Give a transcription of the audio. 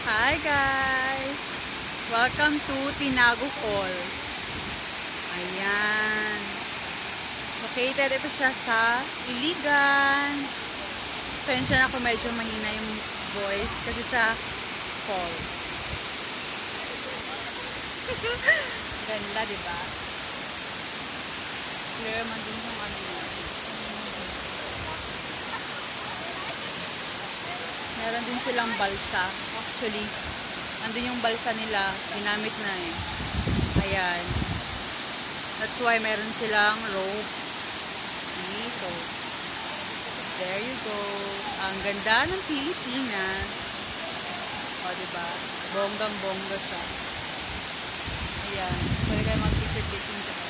Hi guys! Welcome to Tinago Falls. Ayan. Located ito siya sa Iligan. Pasensya na kung medyo mahina yung voice kasi sa falls. Ganda, diba? Clear man din yung ano niya. Meron din silang balsa. Actually, andun yung balsa nila. Ginamit na eh. Ayan. That's why meron silang rope dito. There you go. Ang ganda ng Pilipinas. O, diba? Bonggang-bongga siya. Ayan. Pwede kayo mag-picture-picture dyan.